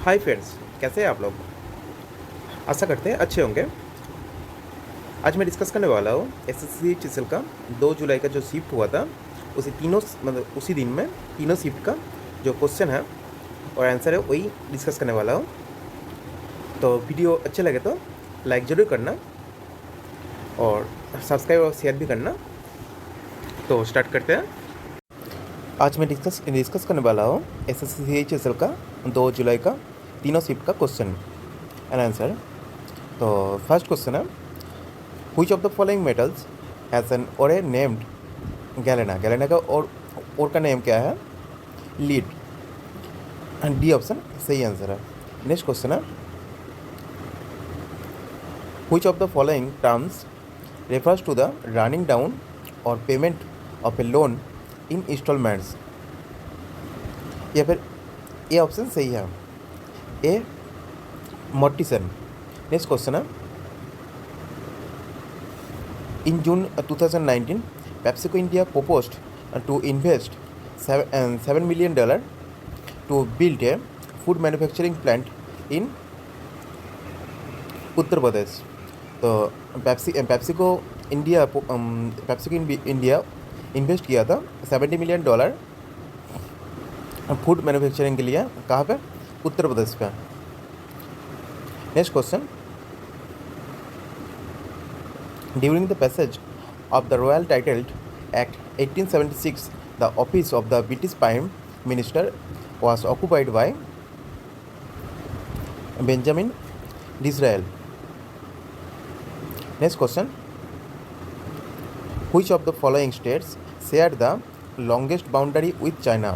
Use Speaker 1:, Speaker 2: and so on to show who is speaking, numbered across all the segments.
Speaker 1: Hi friends, कैसे हैं आप लोग। आशा करते हैं अच्छे होंगे। आज मैं डिस्कस करने वाला हूँ एसएससी टीसीएल का 2 जुलाई का जो शिफ्ट हुआ था, उसी तीनों मतलब उसी दिन में तीनों शिफ्ट का जो क्वेश्चन है और आंसर है वही डिस्कस करने वाला हूँ। तो वीडियो अच्छे लगे तो लाइक ज़रूर करना और सब्सक्राइब और शेयर भी करना। तो स्टार्ट करते हैं। आज मैं डिस्कस करने वाला हूँ एसएससी टीसीएल का 2 जुलाई का तीनों शिफ्ट का क्वेश्चन एंड आंसर। तो फर्स्ट क्वेश्चन है, Which of the following metals has an ore named galena. Galena का और का नेम क्या है? लीड। एंड डी ऑप्शन सही आंसर है। नेक्स्ट क्वेश्चन है, Which of the following terms refers to the running down or payment of a loan in installments? या फिर ए ऑप्शन सही है, ए मोर्टिसन। नेक्स्ट क्वेश्चन है, In June 2019, PepsiCo India proposed to invest $7 million to build a food manufacturing plant in Uttar Pradesh. तो PepsiCo India invest किया था $70 million food manufacturing के लिए। कहाँ पे? उत्तर प्रदेश पे। Next question, During the passage of the Royal Titled Act 1876, the office of the British Prime Minister was occupied by Benjamin Disraeli. Next question, which of the following states share the longest boundary with China?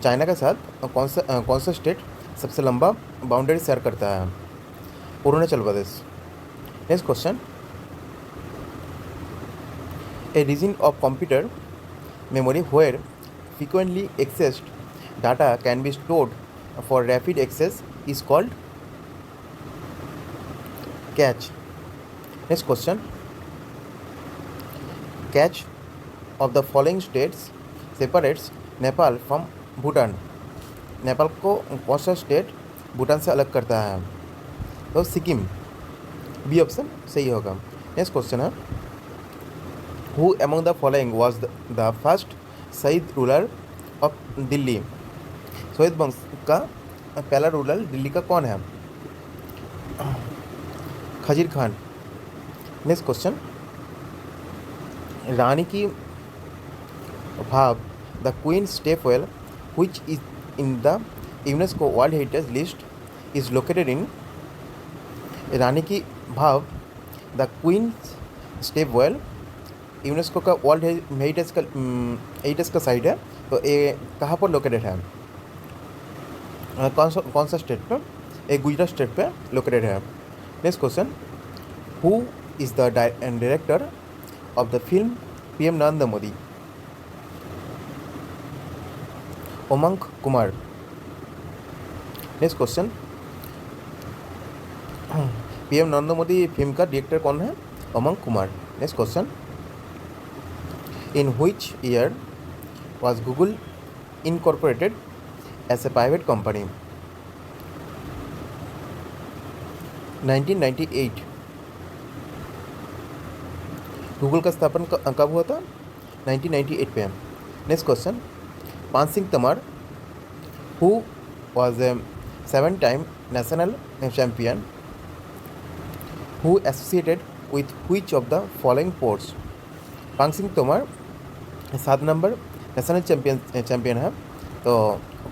Speaker 1: China के साथ कौन सा state सबसे लंबा boundary share करता है? Arunachal Pradesh. Next question, A region of computer memory where frequently accessed data can be stored for rapid access is called cache. Next question, cache of the following states separates Nepal from Bhutan. Nepal को कौन सा state Bhutan से अलग करता है? तो Sikkim. B option सही होगा। नेक्स्ट क्वेश्चन है, Who among the following was the first शहीद रूलर ऑफ दिल्ली? शहीद वंश का पहला रूलर दिल्ली का कौन है? खजीर खान। नेक्स्ट क्वेश्चन, रानी की भाव the queen stepwell which is in the UNESCO World Heritage List is located in? रानी की भाव द क्वीन स्टेपवेल यूनेस्को का वर्ल्ड हेरिटेज का साइट है। तो ये कहाँ पर लोकेटेड है? कौन सा स्टेट पे? ये गुजरात स्टेट पे लोकेटेड है। Next question, who is the director of the film PM Narendra Modi? Umang Kumar. Next question, PM Narendra Modi film का डायरेक्टर कौन है? Umang Kumar. Next question, In which year was Google incorporated as a private company? 1998। Google का स्थापन कब हुआ था? 1998 पे। नेक्स्ट क्वेश्चन, पान Singh Tomar who was a 7-time national champion who associated with which of the following sports? Paan Singh Tomar 7 number national champion है। तो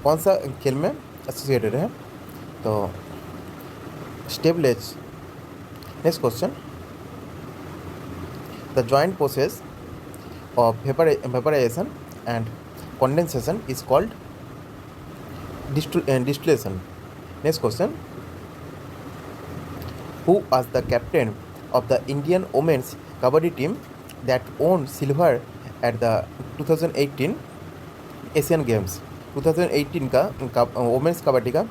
Speaker 1: कौन सा खेल में एसोसिएटेड है? तो steeplechase. Next question, the joint process of vaporisation and condensation is called distillation. Next question, who was the captain of the Indian women's kabaddi team that won silver at the 2018 Asian Games? 2018 का women's kabaddi का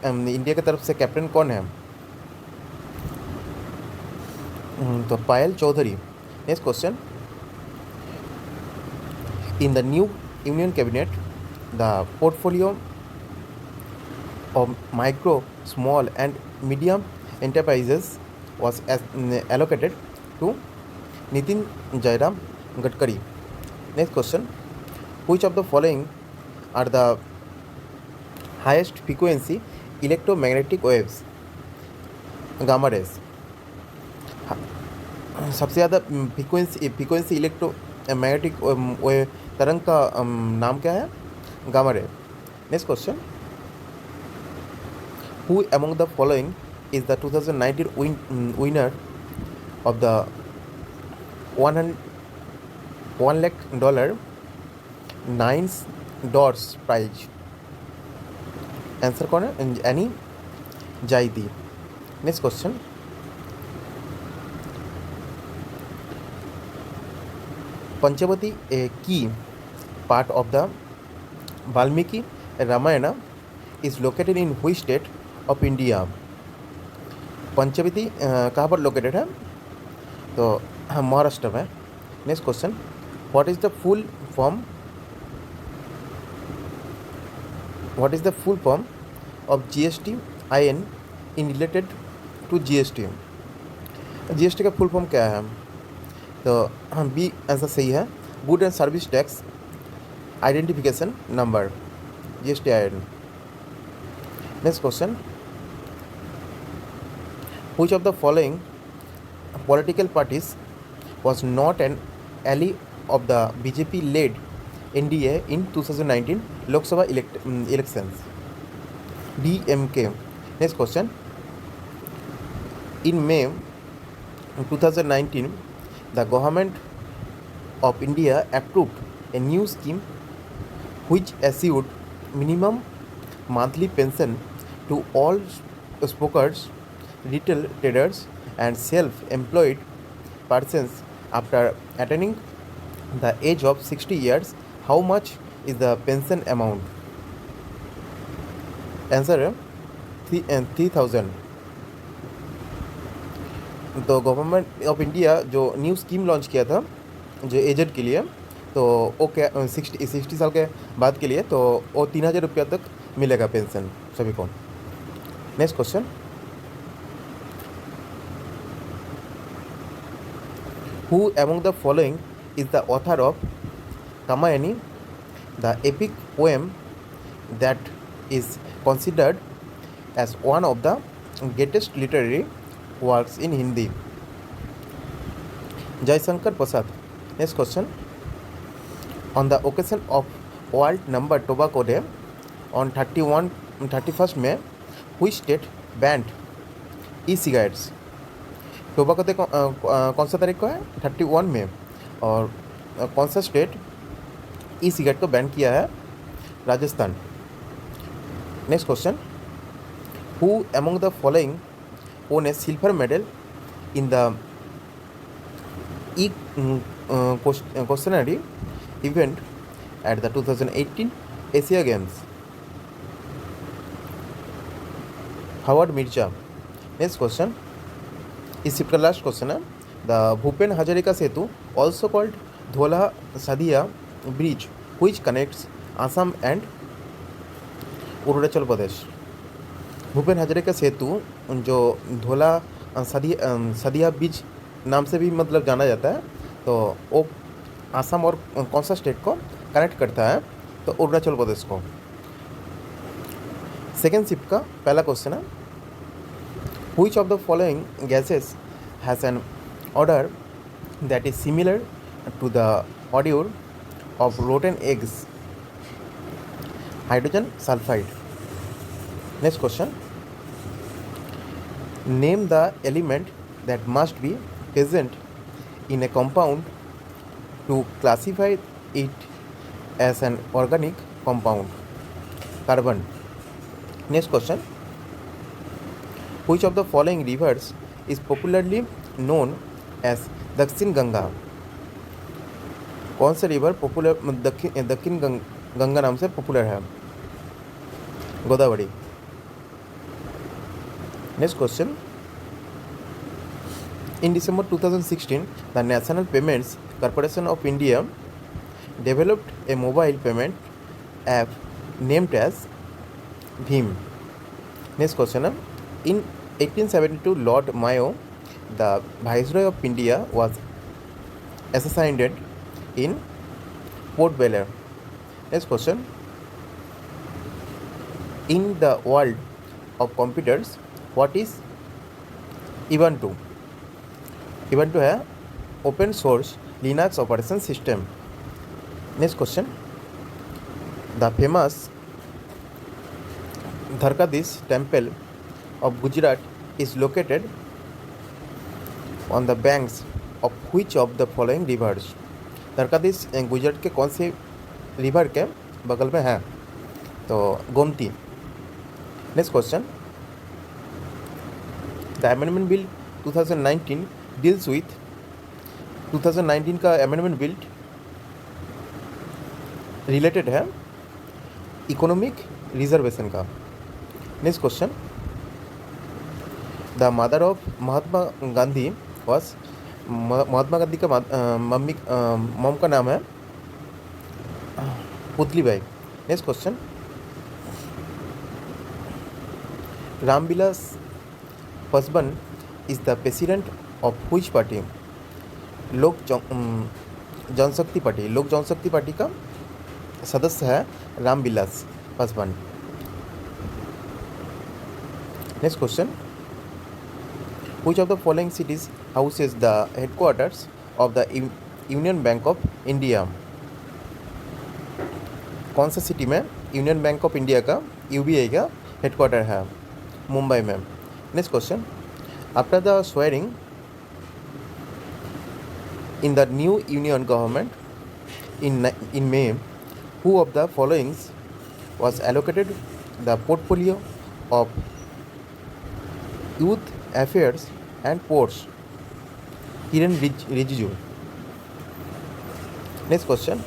Speaker 1: India की तरफ से captain कौन है? तो Payal Chaudhary. Next question, in the new union cabinet the portfolio of micro, small, and medium enterprises was allocated to Nitin Jairam Gadkari. Next question: which of the following are the highest frequency electromagnetic waves? Gamma rays. सबसे ज़्यादा frequency electromagnetic तरंग का नाम क्या है? Gamma ray. Next question: who among the following is the 2019 winner of the $1 lakh nines dots prize? Answer कौन है? Annie Zaidi. Next question: Panchavati की part of the Valmiki Ramayana is located in which state of India? Panchavati कहाँ पर located है? तो महाराष्ट्र में. Next question: what is the full form of GST IN in related to GST? GST का full form क्या है? तो हम बी आंसर सही है. Good and service tax identification number, GST IN. Next question: which of the following political parties was not an ally of the BJP led NDA in 2019 Lok Sabha elections? DMK. Next question: in May 2019 the government of India approved a new scheme which assured minimum monthly pension to all smokers, retail traders, and self-employed persons after attaining the age of 60 years. How much is the pension amount? Answer है 3,000. तो government of India जो new scheme launch किया था जो aged के लिए, तो वो क्या 60 साल के बाद के लिए, तो वो 3,000 रुपया तक मिलेगा पेंशन सभी को. Next question: who among the following is the author of Ramayani, the epic poem that is considered as one of the greatest literary works in Hindi? Jaishankar Prasad. Next question: on the occasion of World Number Tobacco Day on 31st May, which state banned e-cigarettes? Tobacco day कौन सा तारीख को है? 31 में. और कौन सा state e cigarette को बैन किया है? Rajasthan. Next question: who among the following won a silver medal in the equestrian event at the 2018 Asia Games? हावर्ड मिर्जा. नेक्स्ट क्वेश्चन, इस शिफ्ट का लास्ट क्वेश्चन है. The Bhupen Hazarika Setu also called Dhola Sadiya bridge which connects Assam and Arunachal Pradesh. Bhupen Hazarika Setu जो धोला सदिया bridge नाम से भी मतलब जाना जाता है, तो वो आसाम और कौन सा स्टेट को कनेक्ट करता है? तो अरुणाचल प्रदेश को. सेकेंड शिफ्ट का पहला क्वेश्चन है, which of the following gases has an odor that is similar to the odor of rotten eggs? Hydrogen sulfide. Next question, name the element that must be present in a compound to classify it as an organic compound. Carbon. Next question, which of the following rivers is popularly known as दक्षिण गंगा? कौन सा river popular दक्षिण गंगा नाम से popular है? Godavari. Next question, in December 2016 the National Payments Corporation of India developed a mobile payment app named as Bhim. Next question. In 1872, Lord Mayo, the Viceroy of India, was assassinated in Port Blair. Next question. In the world of computers, what is Ubuntu? Ubuntu है open source Linux operation system. Next question. The famous Dwarkadish temple of Gujarat is located on the banks of which of the following rivers? Dwarkadhish Gujarat के कौन से river के बगल में है? तो Gomti. Next question. The amendment bill 2019 deals with 2019 का amendment bill related है इकोनॉमिक रिजर्वेशन का. Next question. The mother of Mahatma Gandhi was Mahatma Gandhi का मम्मी मॉम का नाम है Putlibai. Next question. Ramvilas Paswan is the president of which party? Lok Janshakti party. Lok Janshakti party का सदस्य है Ramvilas Paswan. Next question. Which of the following cities houses the headquarters of the Union Bank of India? कौन सा city में यूनियन बैंक ऑफ इंडिया का UBI का headquarter है? मुंबई में. Next question. After the swearing in the new union government in May, who of the following was allocated the portfolio of youth affairs and ports? Kiran Rijiju. Next question.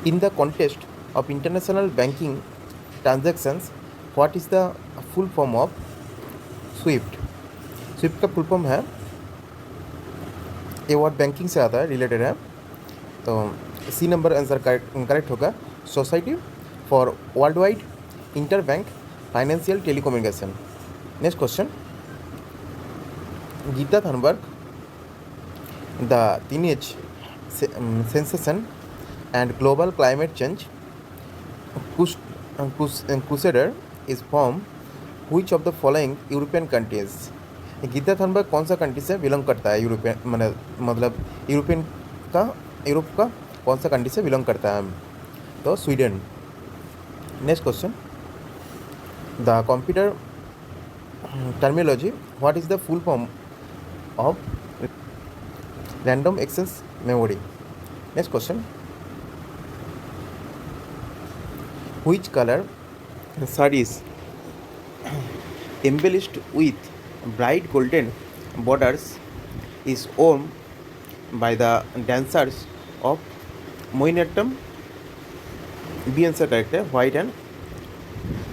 Speaker 1: In the context of international banking transactions, what is the full form of SWIFT? SWIFT का full form है, ये word banking से आता है, related है. तो C number answer correct होगा. Society for world wide interbank financial telecommunication. Next question. Greta Thunberg, the teenage sensation and global climate change crusader is from which of the following European countries? Greta Thunberg कौन सा country से belong करता है? European मतलब Europe का कौन सा country से बिलोंग करता है? तो Sweden. Next question. The computer terminology, what is the full form of random access memory? Next question. Which colour sarees embellished with bright golden borders is worn by the dancers of Mohiniyattam? B answer correct है. White and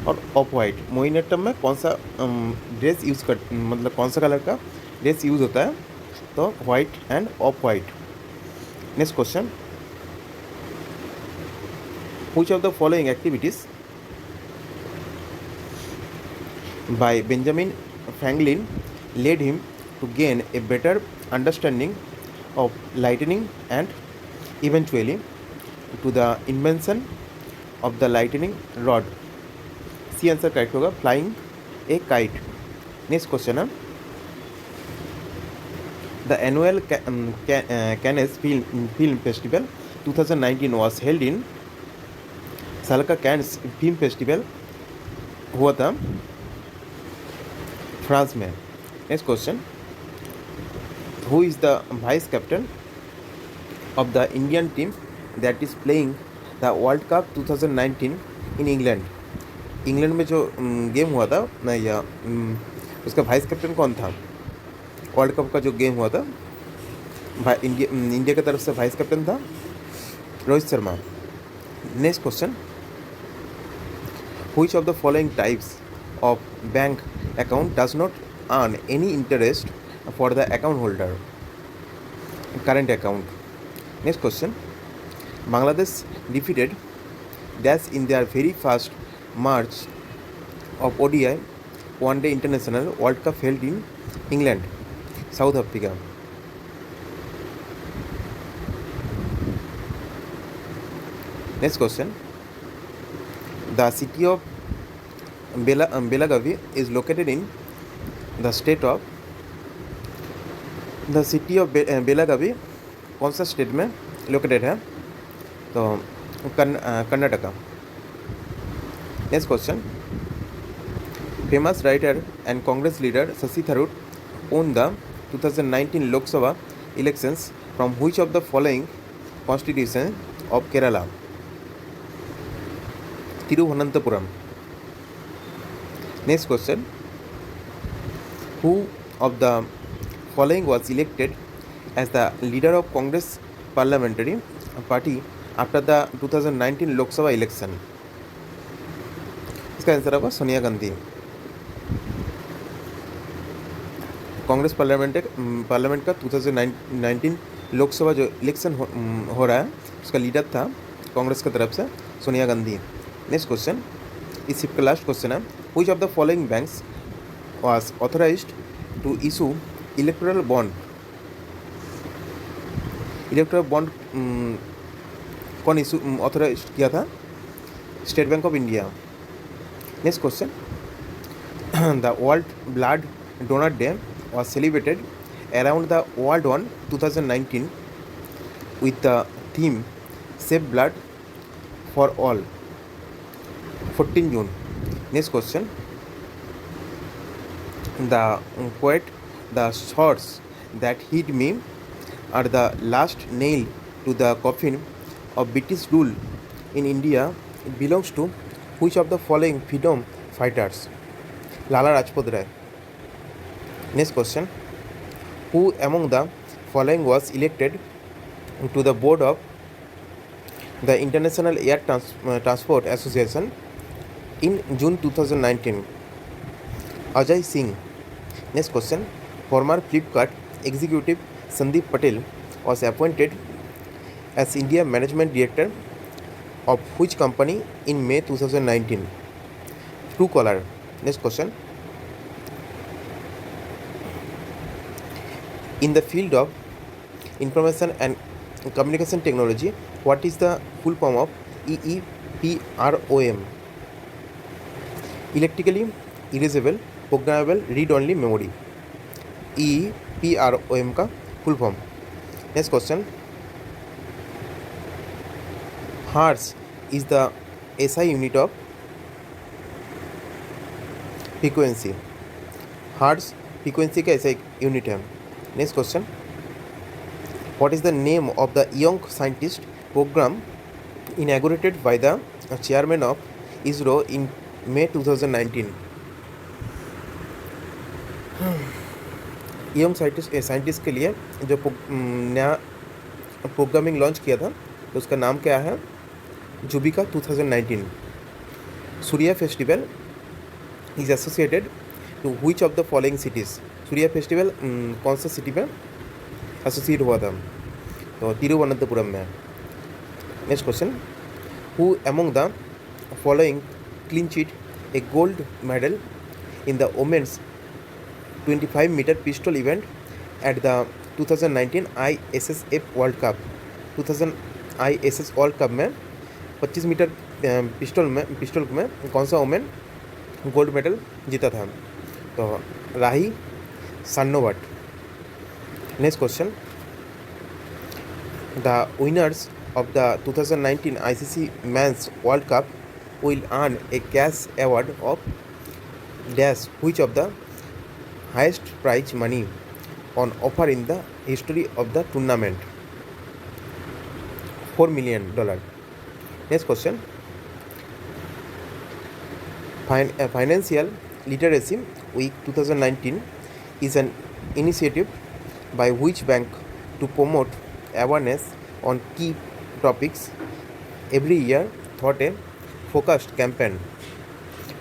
Speaker 1: और off white. Mohiniyattam में कौन सा dress use कर मतलब कौन सा colour का ड्रेस यूज़ होता है? तो white end of white. Next question. Which of the following activities by Benjamin Franklin led him to gain a better understanding of lightning and eventually to the invention of the lightning rod? C answer correct होगा. Flying a kite. Next question है. The annual Cannes film festival 2019 was held in साल का cans film festival हुआ था France में. Next question. Who is the vice captain of the Indian team that is playing the world cup 2019 in England? England में जो game हुआ था ना, या उसका वाइस कैप्टन कौन था? वर्ल्ड कप का जो गेम हुआ था इंडिया की तरफ से वाइस कैप्टन था Rohit Sharma. Next question. Which of the following types of bank account does not earn any interest for the account holder? Current account. Next question. Bangladesh defeated dash in their very first match of ODI One Day International World Cup held in England, South Africa. Next question. The city of Belagavi is located in the state of Belagavi कौन सा state में located है? तो Karnataka. Next question. Famous writer and Congress leader Shashi Tharoor won the 2019 Lok Sabha elections from which of the following constitution of Kerala? Thiruvananthapuram. Next question. Who of the following was elected as the leader of Congress parliamentary party after the 2019 Lok Sabha election? इसका answer होगा Sonia Gandhi. Congress parliament का 2019 लोकसभा जो election हो रहा है उसका leader था कांग्रेस की तरफ से सोनिया गांधी. Next question. इस शिफ्ट का लास्ट क्वेश्चन है. Which of the following banks was authorised to issue electoral bond? Electoral bond कौन इशू ऑथराइज किया था? State Bank of India. Next question. The World Blood Donor Day was celebrated around the world on 2019 with the theme Save Blood for All, 14 June. Next question. The quote, "The shots that hit me are the last nail to the coffin of British rule in India," it belongs to which of the following freedom fighters? Lala Rajput Rai. Next question. Who among the following was elected to the board of the International Air Transport Association in June 2019? Ajay Singh. Next question. Former Flipkart executive Sandeep Patel was appointed as India Management Director of which company in May 2019? Truecaller. Next question. In the field of information and communication technology, what is the full form of EEPROM? Electrically erasable programmable read only memory. EEPROM का full form. Next question. Hertz is the SI unit of frequency. Hertz frequency का SI unit है. Next question. What is the name of the Young Scientist program inaugurated by the chairman of ISRO in May 2019? Young scientist के लिए जो नया programming launch किया था तो उसका नाम क्या है? जुबिका 2019. Surya festival is associated to which of the following cities? Surya festival कौन सा सिटी में एसोसिएट हुआ था? तो तिरुवनंतपुरम में. Next question. Who among the following clinched a gold medal in the women's 25 metre pistol event at the 2019 ISSF World Cup? 2000 ISS World Cup में 25 metre pistol में कौन सा वोमेन गोल्ड मेडल जीता था? तो Rahi Sarnobat. Next question. The winners of the 2019 ICC Men's World Cup will earn a cash award of dash which of the highest prize money on offer in the history of the tournament? $4 million. Next question. Financial Literacy Week 2019 is an initiative by which bank to promote awareness on key topics every year through a focused campaign?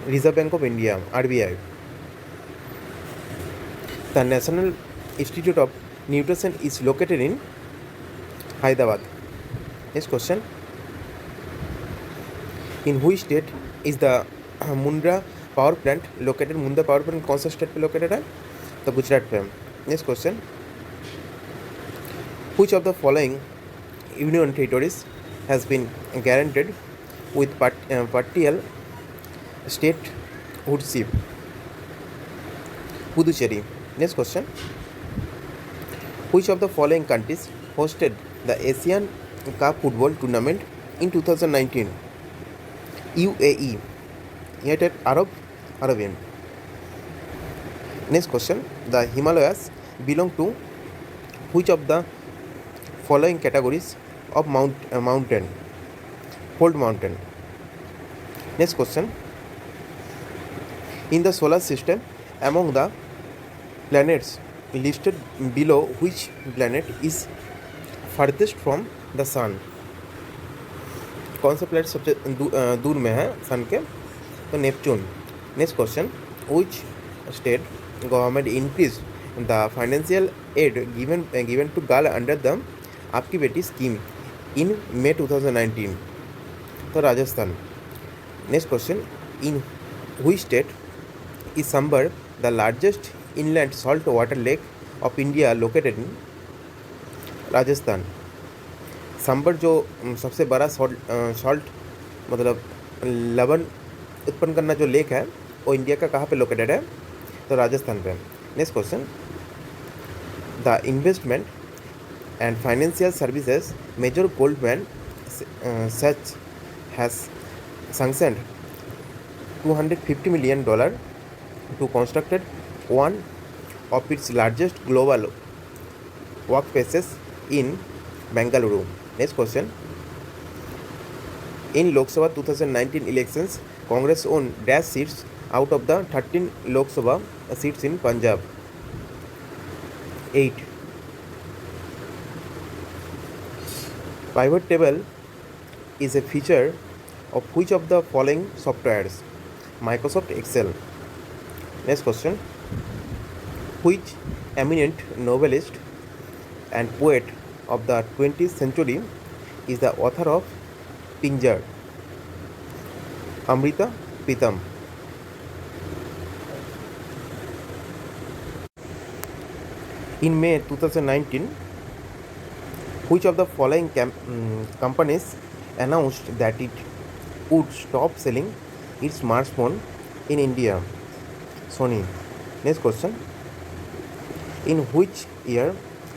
Speaker 1: Reserve Bank of India, RBI. The National Institute of Nutrition is located in Hyderabad. Next question. In which state is the Mundra power plant located? Mundra power plant कौन सा state पे located है? तो गुजरात पे। Next question, which of the following union territories has been guaranteed with partial statehoodship? Puducherry. Next question, which of the following countries hosted the Asian Cup football tournament in 2019? UAE, United Arab Emirates. Next question, the Himalayas belong to which of the following categories of mountain? Fold mountain. Next question, in the solar system, among the planets listed below, which planet is farthest from the sun? कौन सा planet सबसे दूर में है सन के? तो Neptune. Next question, which state government increased the financial aid given to girl under the आपकी बेटी स्कीम इन May 2019? तो Rajasthan. Next question, in which state is Sambar the largest inland salt water lake of India located in? Rajasthan. Sambhar जो सबसे बड़ा salt मतलब लवण उत्पन्न करना जो लेक है वो इंडिया का कहाँ पे लोकेटेड है? तो राजस्थान पे। Next question, the investment and financial services major Goldman Sachs has sanctioned $250 million to constructed one of its largest global workplaces in Bengaluru. Next question, in Lok Sabha 2019 elections, Congress won dash seats out of the 13 Lok Sabha seats in Punjab? 8. Pivot table is a feature of which of the following softwares? Microsoft Excel. Next question, which eminent novelist and poet of the 20th century is the author of Pinjar? Amrita Pritam. In May 2019, which of the following companies announced that it would stop selling its smartphone in India? Sony. Next question, in which year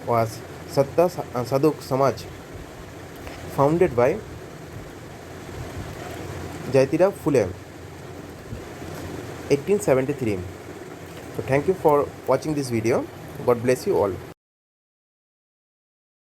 Speaker 1: was Satta Sadhuk Samaj founded by Jayatira Phule? 1873. So thank you for watching this video. God bless you all.